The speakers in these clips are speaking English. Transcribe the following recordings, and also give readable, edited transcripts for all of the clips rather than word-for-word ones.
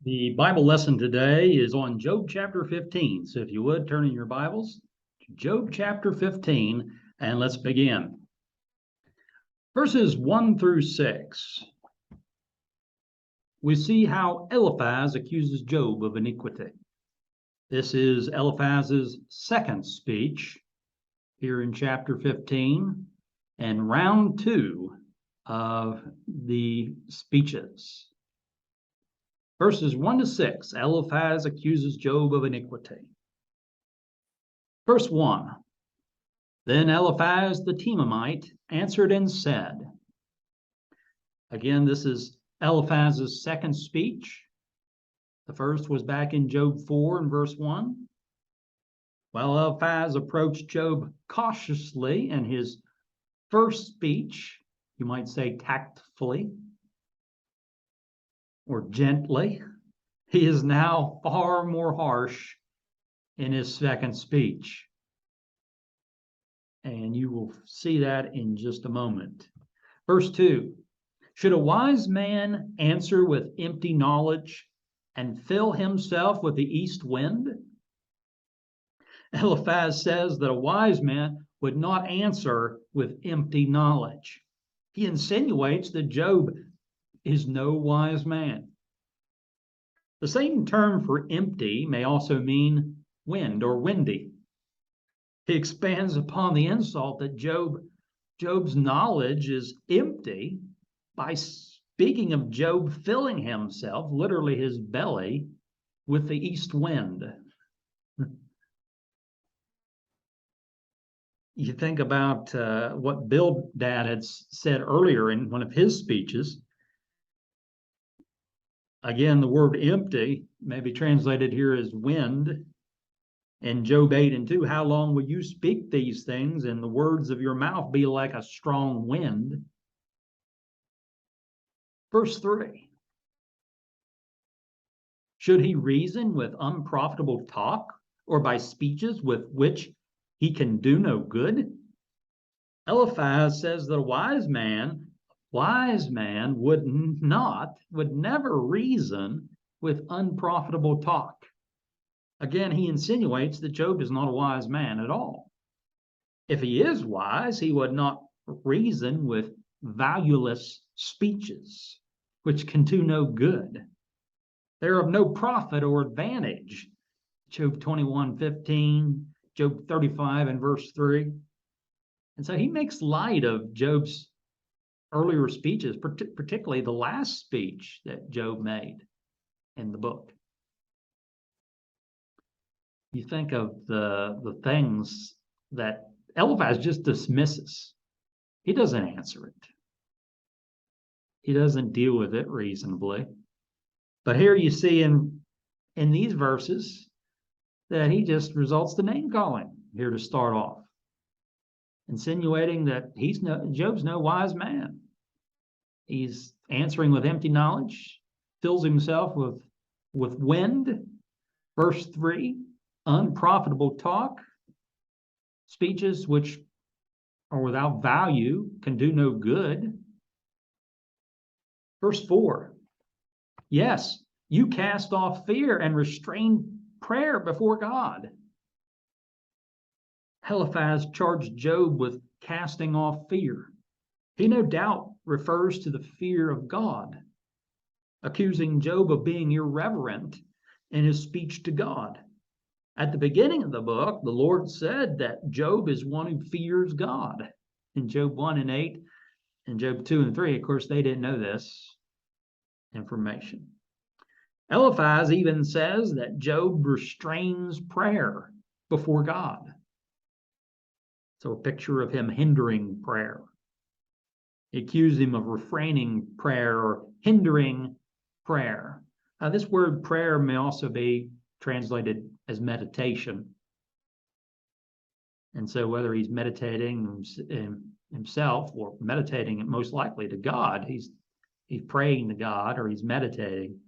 The Bible lesson today is on Job chapter 15. So if you would, turn in your Bibles to Job chapter 15, and let's begin. Verses 1 through 6. We see how Eliphaz accuses Job of iniquity. This is Eliphaz's second speech here in chapter 15, and round 2 of the speeches. Verses 1 to 6, Eliphaz accuses Job of iniquity. Verse 1, Then Eliphaz the Temanite answered and said. Again, this is Eliphaz's second speech. The first was back in Job 4 and verse 1. While Eliphaz approached Job cautiously in his first speech, you might say tactfully, or gently, he is now far more harsh in his second speech. And you will see that in just a moment. Verse 2, Should a wise man answer with empty knowledge and fill himself with the east wind? Eliphaz says that a wise man would not answer with empty knowledge. He insinuates that Job is no wise man. The same term for empty may also mean wind or windy. He expands upon the insult that Job's knowledge is empty by speaking of Job filling himself, literally his belly, with the east wind. You think about what Bildad had said earlier in one of his speeches. Again, the word empty may be translated here as wind. In Job 8 and 2, how long will you speak these things and the words of your mouth be like a strong wind? Verse 3, Should he reason with unprofitable talk or by speeches with which he can do no good? Eliphaz says that a wise man would never reason with unprofitable talk. Again, he insinuates that Job is not a wise man at all. If he is wise, he would not reason with valueless speeches, which can do no good. They're of no profit or advantage. Job 21:15, Job 35 and verse 3. And so he makes light of Job's earlier speeches, particularly the last speech that Job made in the book. You think of the things that Eliphaz just dismisses. He doesn't answer it. He doesn't deal with it reasonably. But here you see in these verses that he just results to name calling here to start off, insinuating that Job's no wise man. He's answering with empty knowledge, fills himself with wind. Verse 3, unprofitable talk, speeches which are without value, can do no good. Verse 4, yes, you cast off fear and restrain prayer before God. Eliphaz charged Job with casting off fear. He no doubt refers to the fear of God, accusing Job of being irreverent in his speech to God. At the beginning of the book, the Lord said that Job is one who fears God. In Job 1 and 8 and Job 2 and 3, of course, they didn't know this information. Eliphaz even says that Job restrains prayer before God. So a picture of him hindering prayer. He accused him of refraining prayer or hindering prayer. This word prayer may also be translated as meditation. And so whether he's meditating himself or meditating most likely to God, he's praying to God or he's meditating.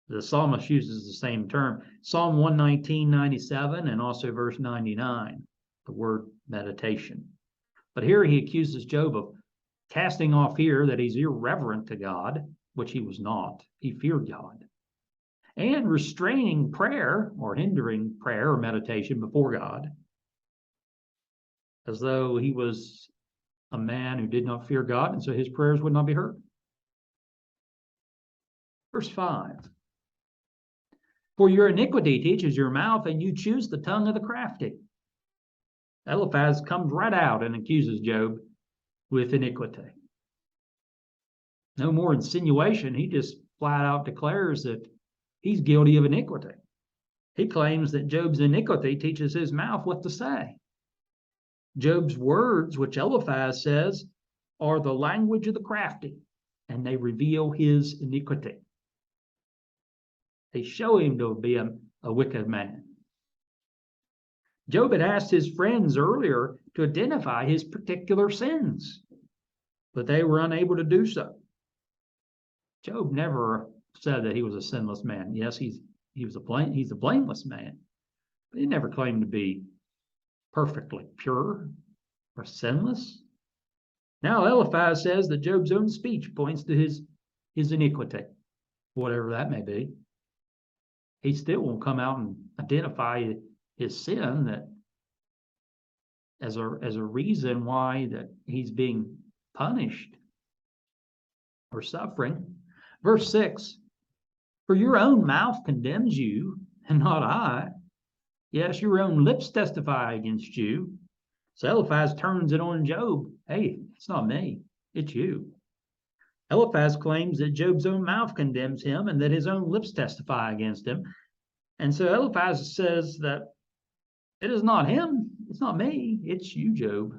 The psalmist uses the same term. Psalm 119:97 and also verse 99, the word meditation. But here he accuses Job of casting off fear, that he's irreverent to God, which he was not. He feared God. And restraining prayer or hindering prayer or meditation before God, as though he was a man who did not fear God, and so his prayers would not be heard. Verse 5. For your iniquity teaches your mouth, and you choose the tongue of the crafty. Eliphaz comes right out and accuses Job with iniquity. No more insinuation. He just flat out declares that he's guilty of iniquity. He claims that Job's iniquity teaches his mouth what to say. Job's words, which Eliphaz says, are the language of the crafty, and they reveal his iniquity. They show him to be a wicked man. Job had asked his friends earlier to identify his particular sins, but they were unable to do so. Job never said that he was a sinless man. Yes, he's a blameless man, but he never claimed to be perfectly pure or sinless. Now Eliphaz says that Job's own speech points to his iniquity, whatever that may be. He still won't come out and identify his sin that as a reason why that he's being punished or suffering. Verse 6, for your own mouth condemns you, and not I. Yes, your own lips testify against you. So Eliphaz turns it on Job. Hey, it's not me, it's you. Eliphaz claims that Job's own mouth condemns him and that his own lips testify against him. And so Eliphaz says that it is not him, it's not me, it's you, Job.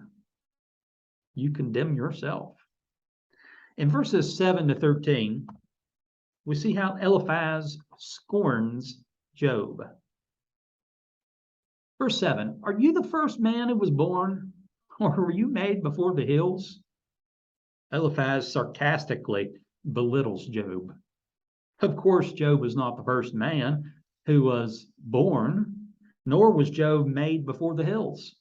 You condemn yourself. In verses 7 to 13, we see how Eliphaz scorns Job. Verse 7, are you the first man who was born, or were you made before the hills? Eliphaz sarcastically belittles Job. Of course, Job was not the first man who was born, nor was Job made before the hills.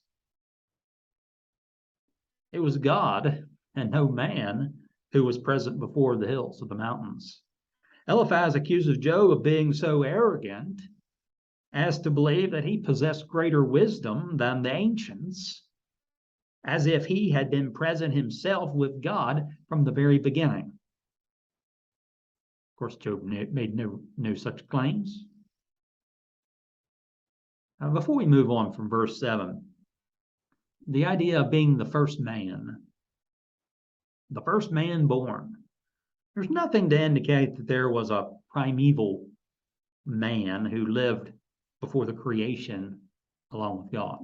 It was God and no man who was present before the hills of the mountains. Eliphaz accuses Job of being so arrogant as to believe that he possessed greater wisdom than the ancients, as if he had been present himself with God from the very beginning. Of course, Job made no such claims. Now, before we move on from verse 7, the idea of being the first man born, there's nothing to indicate that there was a primeval man who lived before the creation along with God.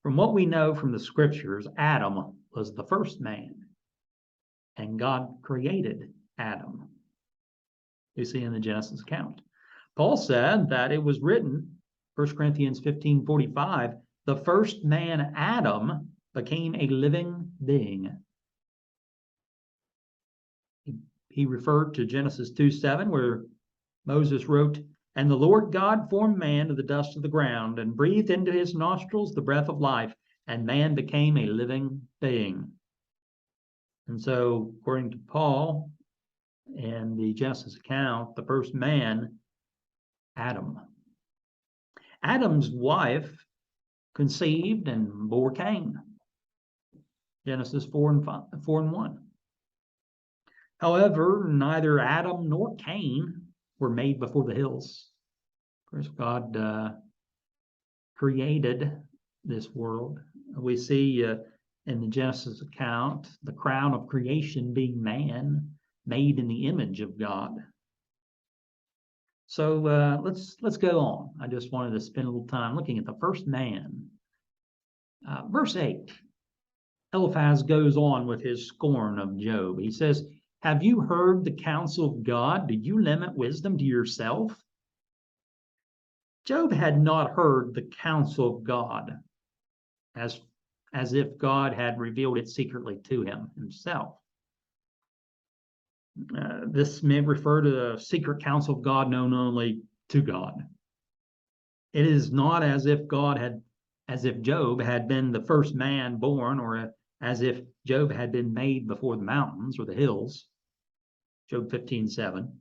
From what we know from the scriptures, Adam was the first man, and God created Adam. You see in the Genesis account. Paul said that it was written, 1 Corinthians 15:45, the first man, Adam, became a living being. He referred to Genesis 2:7, where Moses wrote, and the Lord God formed man of the dust of the ground and breathed into his nostrils the breath of life, and man became a living being. And so, according to Paul and the Genesis account, the first man, Adam. Adam's wife conceived and bore Cain. Genesis 4 and 1. However, neither Adam nor Cain were made before the hills. Of course, God created this world. We see in the Genesis account the crown of creation being man, made in the image of God. So let's go on. I just wanted to spend a little time looking at the first man. Verse 8, Eliphaz goes on with his scorn of Job. He says, have you heard the counsel of God? Do you limit wisdom to yourself? Job had not heard the counsel of God as if God had revealed it secretly to him himself. This may refer to the secret counsel of God known only to God. It is not as if Job had been the first man born, or as if Job had been made before the mountains or the hills. Job 15:7.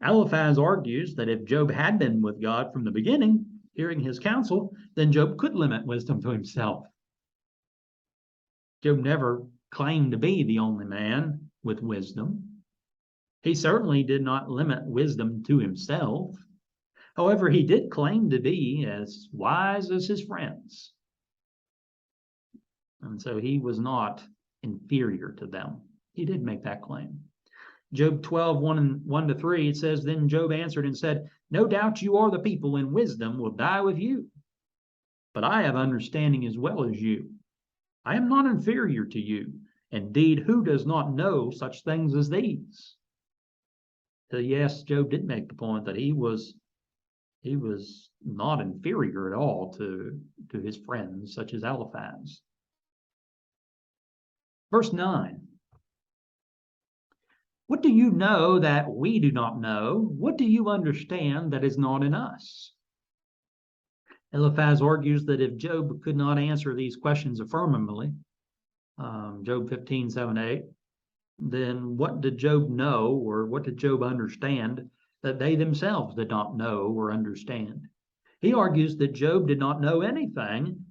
Eliphaz argues that if Job had been with God from the beginning, hearing his counsel, then Job could limit wisdom to himself. Job never claimed to be the only man with wisdom. He certainly did not limit wisdom to himself. However, he did claim to be as wise as his friends. And so he was not inferior to them. He did make that claim. Job 12, 1-3, it says, Then Job answered and said, No doubt you are the people, and wisdom will die with you. But I have understanding as well as you. I am not inferior to you. Indeed, who does not know such things as these? So yes, Job did make the point that he was not inferior at all to his friends, such as Eliphaz. Verse 9. What do you know that we do not know? What do you understand that is not in us? Eliphaz argues that if Job could not answer these questions affirmatively, Job 15:7-8, then what did Job know, or what did Job understand that they themselves did not know or understand? He argues that Job did not know anything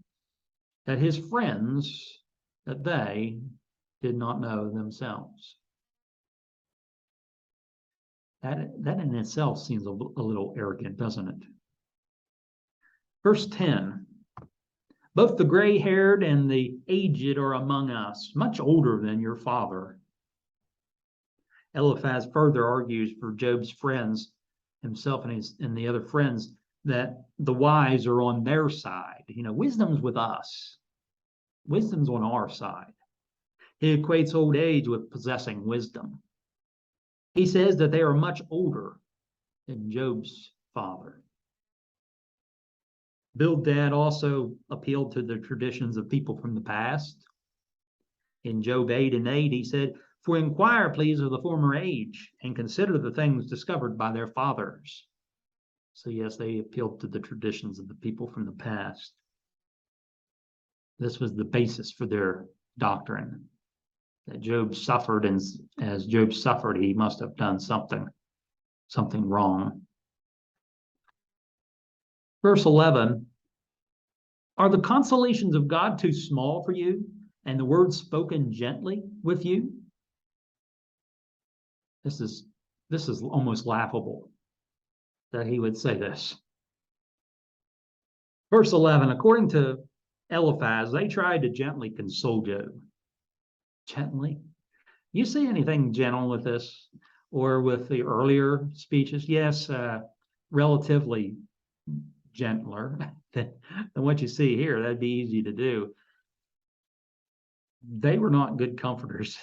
that his friends, that they did not know themselves. That in itself seems a little arrogant, doesn't it? Verse 10. Both the gray-haired and the aged are among us, much older than your father. Eliphaz further argues for Job's friends, himself and the other friends, that the wise are on their side. Wisdom's with us. Wisdom's on our side. He equates old age with possessing wisdom. He says that they are much older than Job's father. Bildad also appealed to the traditions of people from the past. In Job 8:8, he said, For inquire, please, of the former age, and consider the things discovered by their fathers. So yes, they appealed to the traditions of the people from the past. This was the basis for their doctrine, that Job suffered, and as Job suffered, he must have done something wrong. Verse 11, Are the consolations of God too small for you, and the words spoken gently with you? This is almost laughable that he would say this. Verse 11, according to Eliphaz, they tried to gently console Job. Gently? You see anything gentle with this, or with the earlier speeches? Yes, relatively gentler than what you see here. That'd be easy to do. They were not good comforters.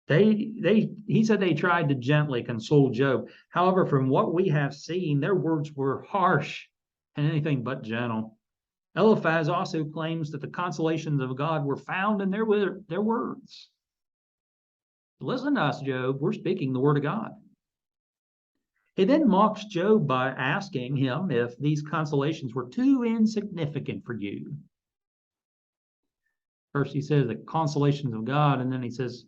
He said they tried to gently console Job. However, from what we have seen, their words were harsh and anything but gentle. Eliphaz also claims that the consolations of God were found in their words. Listen to us, Job. We're speaking the word of God. He then mocks Job by asking him if these consolations were too insignificant for you. First, he says the consolations of God, and then he says,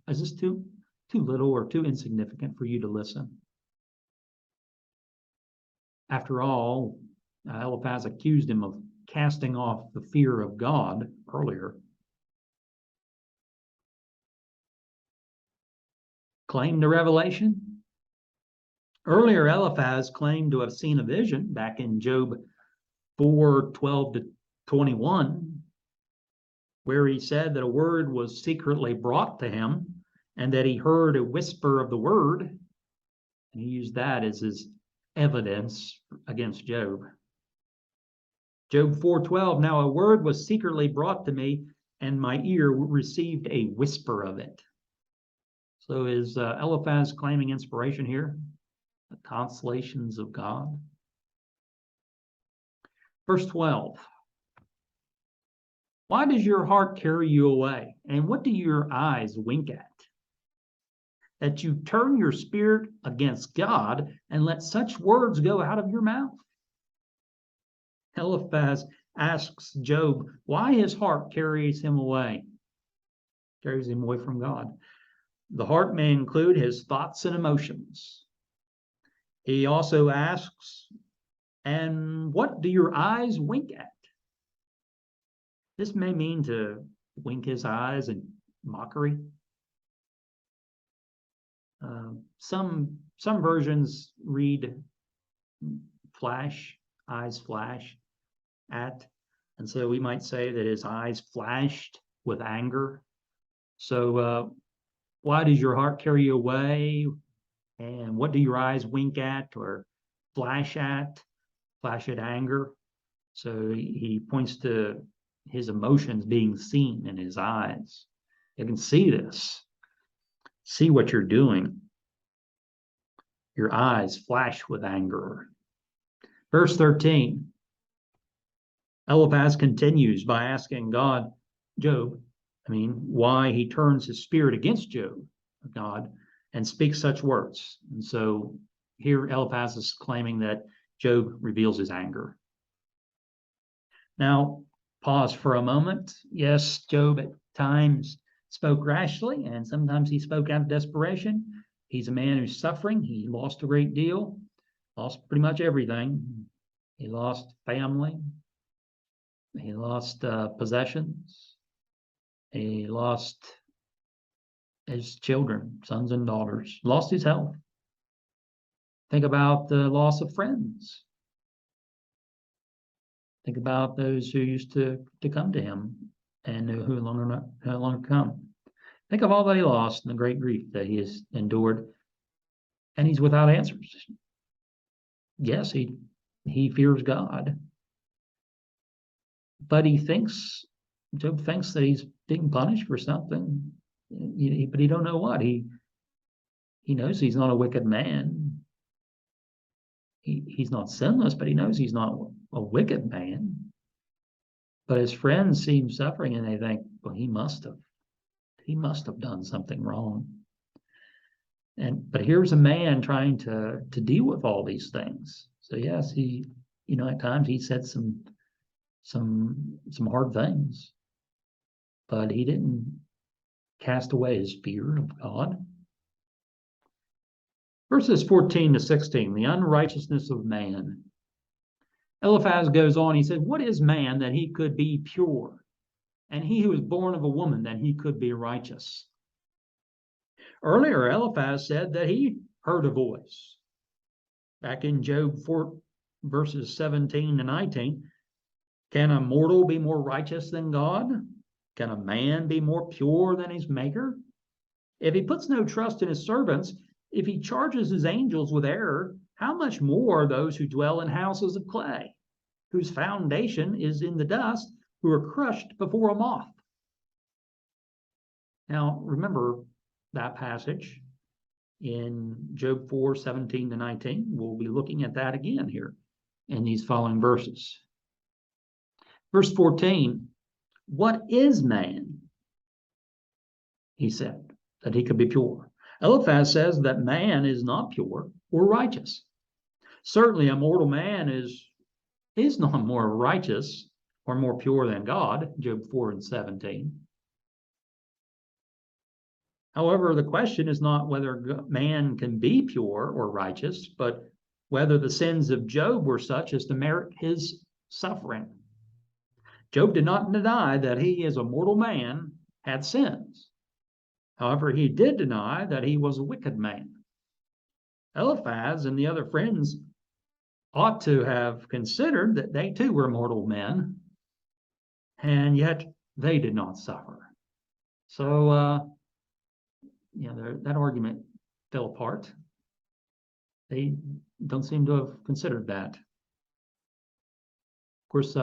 is this too little or too insignificant for you to listen? After all, Eliphaz accused him of casting off the fear of God earlier. Claim to revelation. Earlier, Eliphaz claimed to have seen a vision back in Job 4:12-21, where he said that a word was secretly brought to him and that he heard a whisper of the word. And he used that as his evidence against Job. Job 4:12, now a word was secretly brought to me, and my ear received a whisper of it. So is Eliphaz claiming inspiration here? The consolations of God. Verse 12. Why does your heart carry you away? And what do your eyes wink at? That you turn your spirit against God and let such words go out of your mouth? Eliphaz asks Job why his heart carries him away from God. The heart may include his thoughts and emotions. He also asks, and what do your eyes wink at? This may mean to wink his eyes in mockery. Some versions read flash, eyes flash at. And so we might say that his eyes flashed with anger. So why does your heart carry you away? And what do your eyes wink at or flash at? Flash at anger. So he points to his emotions being seen in his eyes. You can see this. See what you're doing. Your eyes flash with anger. Verse 13. Eliphaz continues by asking Job, why he turns his spirit against God, and speaks such words. And so here Eliphaz is claiming that Job reveals his anger. Now, pause for a moment. Yes, Job at times spoke rashly, and sometimes he spoke out of desperation. He's a man who's suffering. He lost a great deal, lost pretty much everything. He lost family. He lost possessions. He lost his children, sons and daughters, lost his health. Think about the loss of friends. Think about those who used to come to him and who no longer come. Think of all that he lost and the great grief that he has endured, and he's without answers. Yes, he fears God, but Job thinks that he's being punished for something, but he don't know what. He knows he's not a wicked man. He's not sinless, but he knows he's not a wicked man. But his friends see him suffering and they think, well, he must have done something wrong. But here's a man trying to deal with all these things. So yes, he, at times he said some hard things, but he didn't cast away his fear of God. Verses 14 to 16, the unrighteousness of man. Eliphaz goes on, he says, what is man that he could be pure? And he who is born of a woman that he could be righteous? Earlier, Eliphaz said that he heard a voice. Back in Job 4, verses 17 to 19, can a mortal be more righteous than God? Can a man be more pure than his maker? If he puts no trust in his servants, if he charges his angels with error, how much more those who dwell in houses of clay, whose foundation is in the dust, who are crushed before a moth? Now, remember that passage in Job 4, 17 to 19. We'll be looking at that again here in these following verses. Verse 14, what is man? He said, that he could be pure. Eliphaz says that man is not pure or righteous. Certainly a mortal man is not more righteous or more pure than God, Job 4 and 17. However, the question is not whether man can be pure or righteous, but whether the sins of Job were such as to merit his suffering. Job did not deny that he, as a mortal man, had sins. However, he did deny that he was a wicked man. Eliphaz and the other friends ought to have considered that they too were mortal men, and yet they did not suffer. So, that argument fell apart. They don't seem to have considered that. Of course,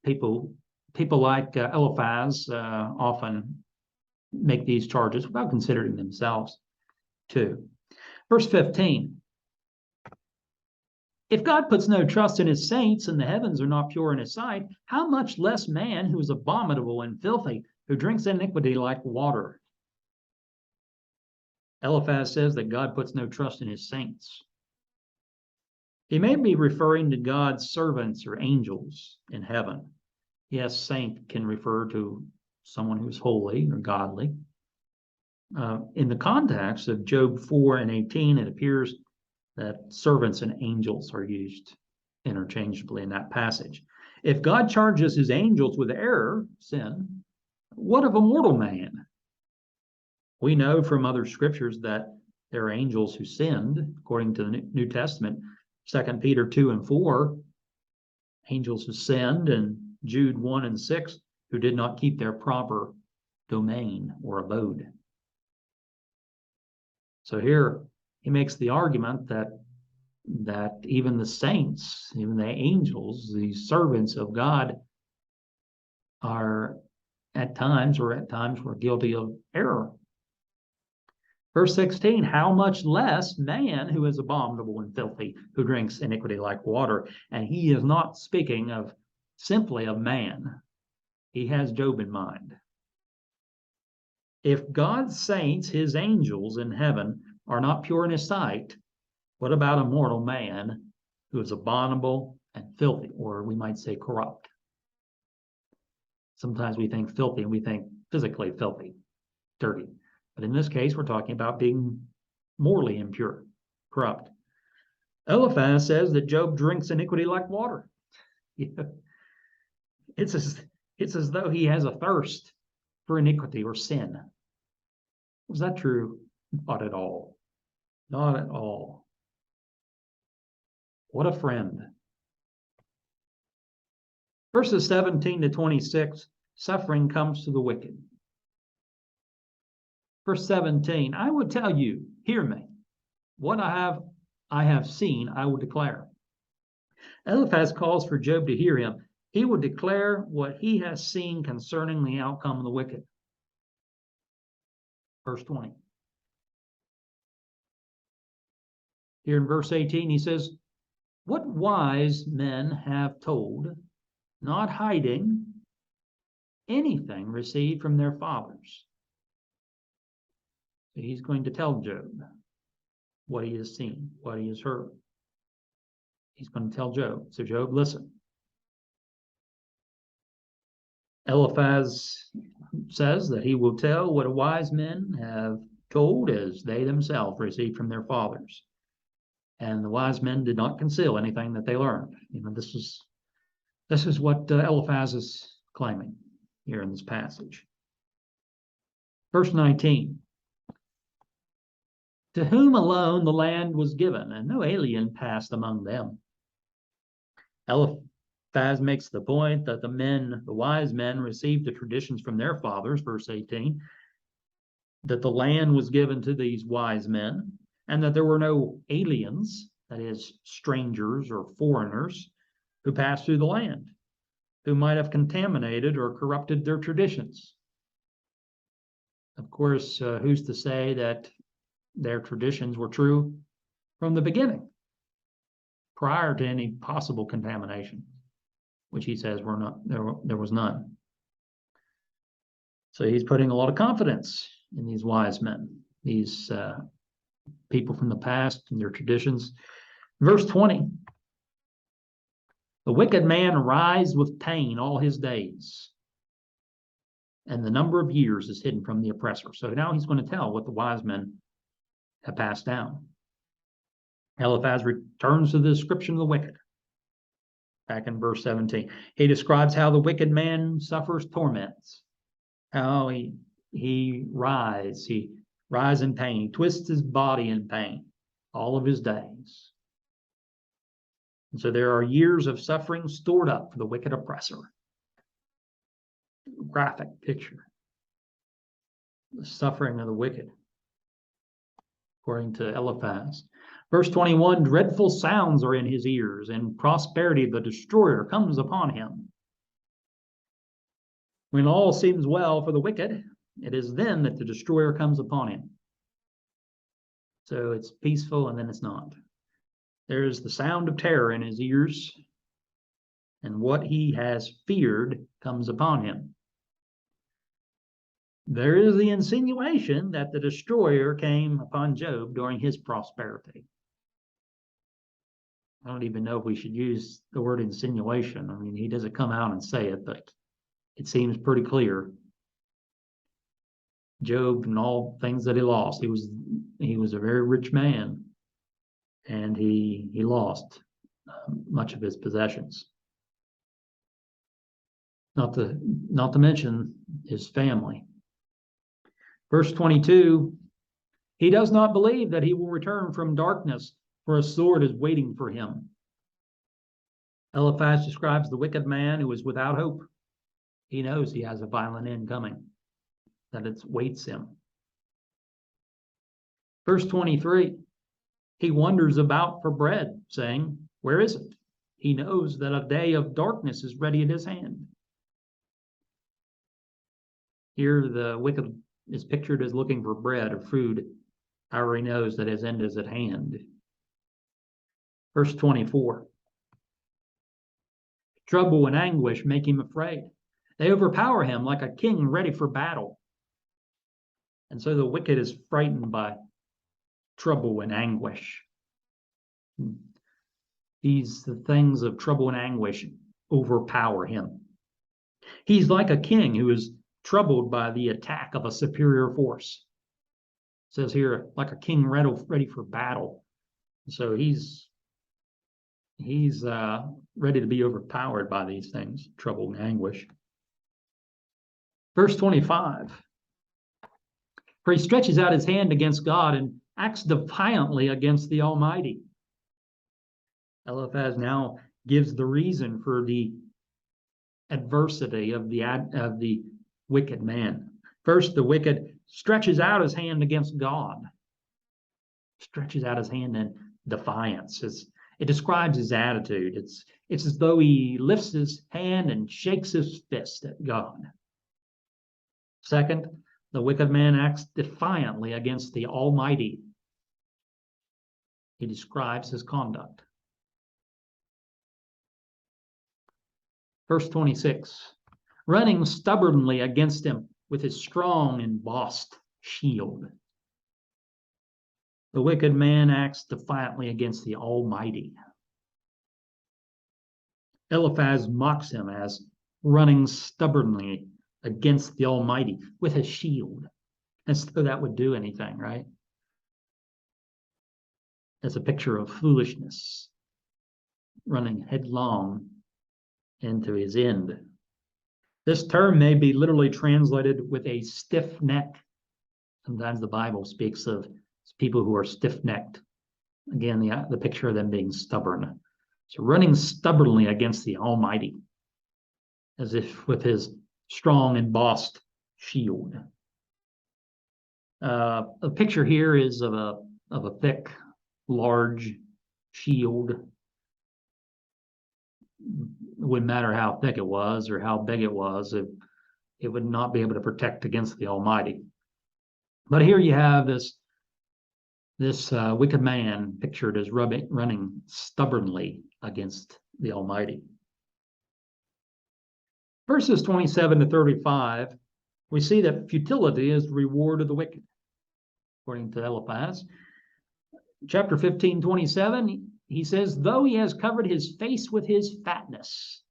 people like Eliphaz often make these charges without considering themselves too. Verse 15. If God puts no trust in his saints and the heavens are not pure in his sight, how much less man who is abominable and filthy, who drinks iniquity like water? Eliphaz says that God puts no trust in his saints. He may be referring to God's servants or angels in heaven. Yes, saint can refer to someone who's holy or godly. In the context of Job 4 and 18, it appears that servants and angels are used interchangeably in that passage. If God charges his angels with error, sin, what of a mortal man? We know from other scriptures that there are angels who sinned, according to the New Testament, 2 Peter 2 and 4, angels who sinned, and Jude 1 and 6, who did not keep their proper domain or abode. So here he makes the argument that even the saints, even the angels, these servants of God, are at times were guilty of error. Verse 16, how much less man who is abominable and filthy, who drinks iniquity like water. And he is not speaking of simply of man. He has Job in mind. If God's saints, his angels in heaven, are not pure in his sight, what about a mortal man who is abominable and filthy, or we might say corrupt? Sometimes we think filthy and we think physically filthy, dirty. But in this case, we're talking about being morally impure, corrupt. Eliphaz says that Job drinks iniquity like water. It's as though he has a thirst for iniquity or sin. Was that true? Not at all. Not at all. What a friend. Verses 17 to 26, suffering comes to the wicked. Verse 17, I will tell you, hear me. What I have seen, I will declare. Eliphaz calls for Job to hear him. He will declare what he has seen concerning the outcome of the wicked. Verse 20. Here in verse 18, he says, what wise men have told, not hiding anything received from their fathers. So he's going to tell Job what he has seen, what he has heard. He's going to tell Job. So Job, listen. Eliphaz says that he will tell what wise men have told as they themselves received from their fathers. And the wise men did not conceal anything that they learned. This is what Eliphaz is claiming here in this passage. Verse 19. To whom alone the land was given, and no alien passed among them. Eliphaz makes the point that the wise men, received the traditions from their fathers, verse 18, that the land was given to these wise men, and that there were no aliens, that is, strangers or foreigners, who passed through the land, who might have contaminated or corrupted their traditions. Of course, who's to say that their traditions were true from the beginning, prior to any possible contamination, which he says there was none. So he's putting a lot of confidence in these wise men, these people from the past and their traditions. Verse 20, the wicked man writhes with pain all his days, and the number of years is hidden from the oppressor. So now he's going to tell what the wise men have passed down. Eliphaz returns to the description of the wicked. Back in verse 17, he describes how the wicked man suffers torments, how he writhes in pain, he twists his body in pain all of his days. And so there are years of suffering stored up for the wicked oppressor. Graphic picture. The suffering of the wicked, according to Eliphaz. Verse 21, dreadful sounds are in his ears, and prosperity of the destroyer comes upon him. When all seems well for the wicked, it is then that the destroyer comes upon him. So it's peaceful and then it's not. There's the sound of terror in his ears, and what he has feared comes upon him. There is the insinuation that the destroyer came upon Job during his prosperity. I don't even know if we should use the word insinuation. I mean, he doesn't come out and say it, but it seems pretty clear. Job and all things that he lost. He was a very rich man, and he lost much of his possessions. Not to mention his family. Verse 22, he does not believe that he will return from darkness, for a sword is waiting for him. Eliphaz describes the wicked man who is without hope. He knows he has a violent end coming, that it waits him. Verse 23, he wanders about for bread, saying, where is it? He knows that a day of darkness is ready at his hand. Here, the wicked is pictured as looking for bread or food. However, he knows that his end is at hand. Verse 24, trouble and anguish make him afraid. They overpower him like a king ready for battle. And so the wicked is frightened by trouble and anguish. The things of trouble and anguish overpower him. He's like a king who is troubled by the attack of a superior force. It says here, like a king ready for battle. So he's ready to be overpowered by these things, trouble and anguish. Verse 25, for he stretches out his hand against God and acts defiantly against the Almighty. Eliphaz now gives the reason for the adversity of the wicked man. First, the wicked stretches out his hand against God. Stretches out his hand in defiance. It describes his attitude. It's as though he lifts his hand and shakes his fist at God. Second, the wicked man acts defiantly against the Almighty. He describes his conduct. Verse 26, running stubbornly against him with his strong embossed shield. The wicked man acts defiantly against the Almighty. Eliphaz mocks him as running stubbornly against the Almighty with his shield. As though that would do anything, right? It's a picture of foolishness, running headlong into his end. This term may be literally translated with a stiff neck. Sometimes the Bible speaks of people who are stiff-necked. Again, the picture of them being stubborn. So running stubbornly against the Almighty, as if with his strong embossed shield. A picture here is of a thick, large shield. It wouldn't matter how thick it was or how big it was, it would not be able to protect against the Almighty. But here you have this wicked man pictured as running stubbornly against the Almighty. Verses 27 to 35, we see that futility is the reward of the wicked, according to Eliphaz. Chapter 15, 27, he says, though he has covered his face with his fatness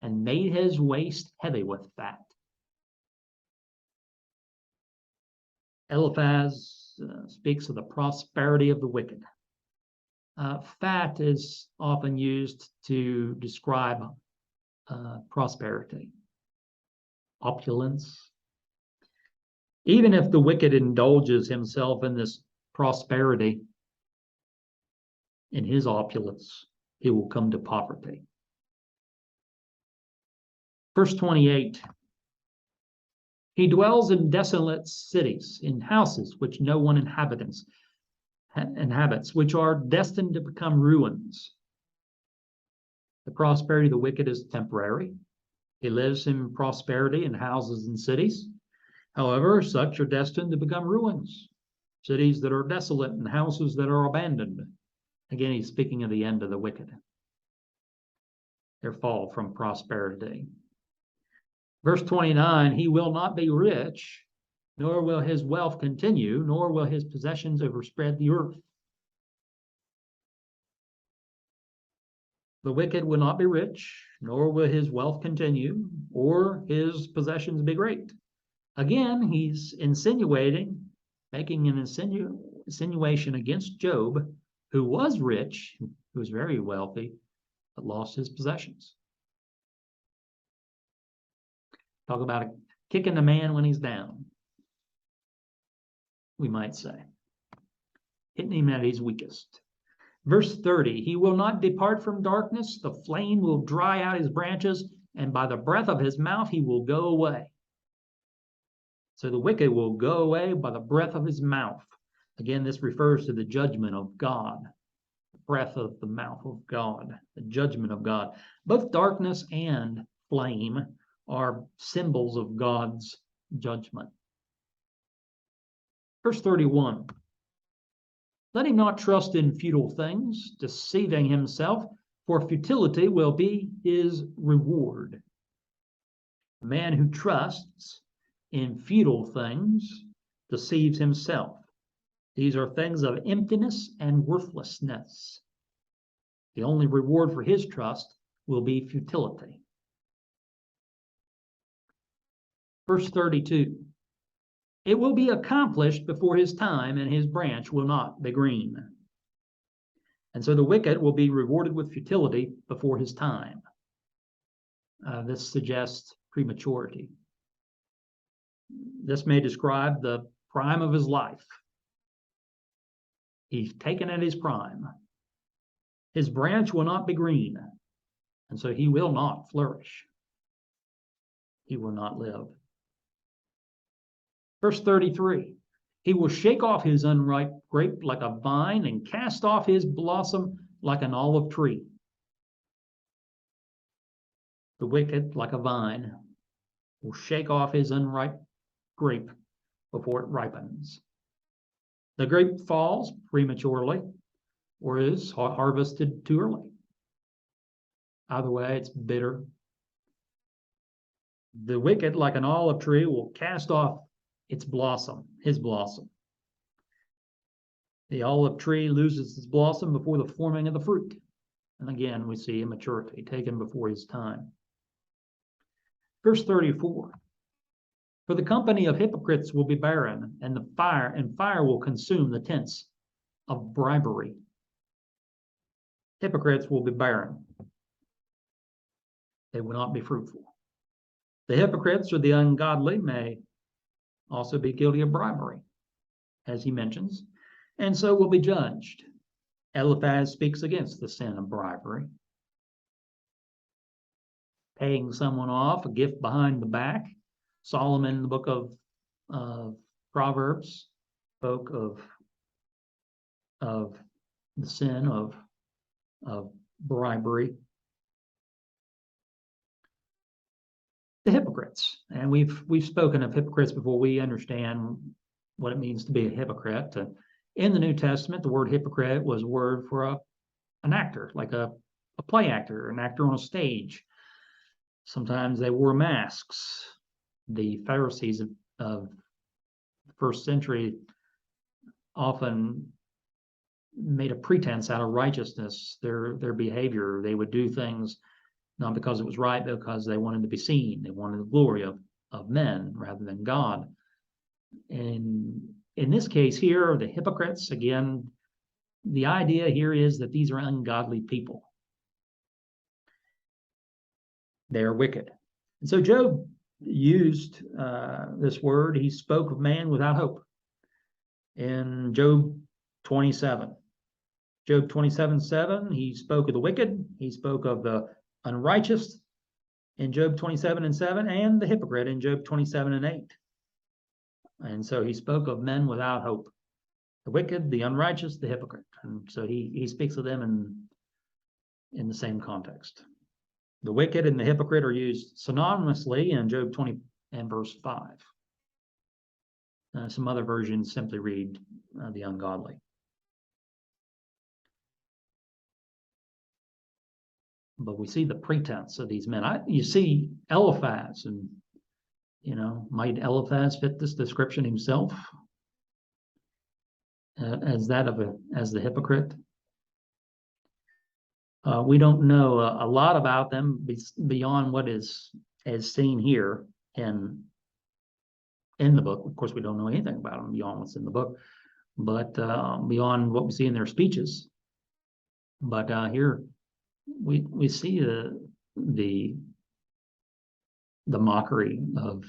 and made his waist heavy with fat. Eliphaz speaks of the prosperity of the wicked. Fat is often used to describe prosperity, opulence. Even if the wicked indulges himself in this prosperity, in his opulence, he will come to poverty. Verse 28, he dwells in desolate cities, in houses which no one inhabits, which are destined to become ruins. The prosperity of the wicked is temporary. He lives in prosperity in houses and cities. However, such are destined to become ruins, cities that are desolate and houses that are abandoned. Again, he's speaking of the end of the wicked, their fall from prosperity. Verse 29, he will not be rich, nor will his wealth continue, nor will his possessions overspread the earth. The wicked will not be rich, nor will his wealth continue, or his possessions be great. Again, he's making an insinuation against Job, who was rich, who was very wealthy, but lost his possessions. Talk about kicking a man when he's down, we might say. Hitting him at his weakest. Verse 30, he will not depart from darkness, the flame will dry out his branches, and by the breath of his mouth he will go away. So the wicked will go away by the breath of his mouth. Again, this refers to the judgment of God, the breath of the mouth of God, the judgment of God. Both darkness and flame are symbols of God's judgment. Verse 31, let him not trust in futile things, deceiving himself, for futility will be his reward. A man who trusts in futile things deceives himself. These are things of emptiness and worthlessness. The only reward for his trust will be futility. Verse 32, it will be accomplished before his time, and his branch will not be green. And so the wicked will be rewarded with futility before his time. This suggests prematurity. This may describe the prime of his life. He's taken at his prime. His branch will not be green, and so he will not flourish. He will not live. Verse 33, he will shake off his unripe grape like a vine and cast off his blossom like an olive tree. The wicked, like a vine, will shake off his unripe grape before it ripens. The grape falls prematurely or is harvested too early. Either way, it's bitter. The wicked, like an olive tree, will cast off its blossom, his blossom. The olive tree loses its blossom before the forming of the fruit. And again, we see immaturity taken before his time. Verse 34, for the company of hypocrites will be barren, and fire will consume the tents of bribery. Hypocrites will be barren. They will not be fruitful. The hypocrites or the ungodly may also be guilty of bribery, as he mentions, and so will be judged. Eliphaz speaks against the sin of bribery. Paying someone off, a gift behind the back. Solomon, in the book of Proverbs, spoke of the sin of bribery. The hypocrites, and we've spoken of hypocrites before. We understand what it means to be a hypocrite. In the New Testament, the word hypocrite was a word for an actor, like a play actor, an actor on a stage. Sometimes they wore masks. The Pharisees of the first century often made a pretense out of righteousness, their behavior. They would do things not because it was right, but because they wanted to be seen. They wanted the glory of men rather than God. And in this case here, the hypocrites, again, the idea here is that these are ungodly people. They are wicked. And so Job used this word. He spoke of man without hope in Job 27. Job 27:7, he spoke of the wicked. He spoke of the unrighteous in Job 27:7, and the hypocrite in Job 27:8. And so he spoke of men without hope. The wicked, the unrighteous, the hypocrite. And so he speaks of them in the same context. The wicked and the hypocrite are used synonymously in Job 20 and verse 5. Some other versions simply read the ungodly. But we see the pretense of these men. You see Eliphaz, and might Eliphaz fit this description himself as the hypocrite? We don't know a lot about them beyond what is seen here in in the book. Of course, we don't know anything about them beyond what's in the book, but beyond what we see in their speeches. But here we see the mockery of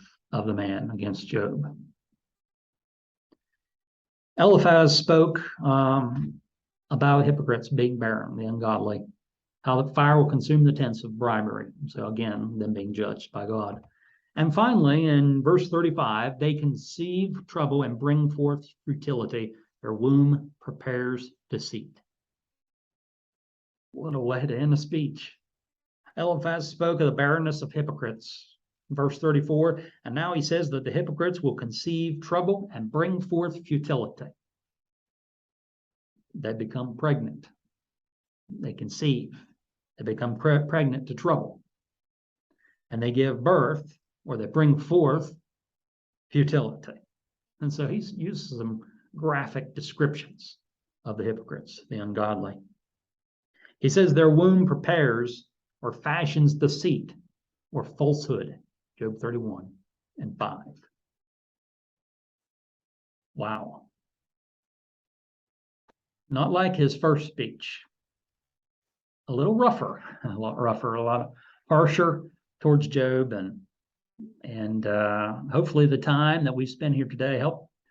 the man against Job. Eliphaz spoke about hypocrites being barren, the ungodly, how the fire will consume the tents of bribery. So again, them being judged by God. And finally, in verse 35, they conceive trouble and bring forth futility. Their womb prepares deceit. What a way to end a speech. Eliphaz spoke of the barrenness of hypocrites. Verse 34, and now he says that the hypocrites will conceive trouble and bring forth futility. They become pregnant. They conceive. They become pregnant to trouble. And they give birth, or they bring forth futility. And so he uses some graphic descriptions of the hypocrites, the ungodly. He says their womb prepares or fashions deceit or falsehood. Job 31:5. Wow. Not like his first speech. A little rougher, a lot harsher towards Job, and hopefully the time that we spend here today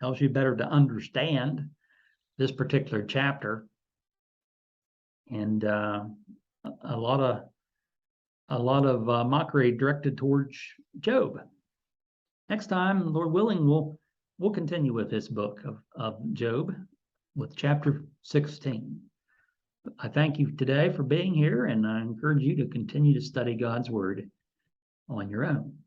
helps you better to understand this particular chapter, and a lot of mockery directed towards Job. Next time, Lord willing, we'll continue with this book of Job with chapter 16. I thank you today for being here, and I encourage you to continue to study God's word on your own.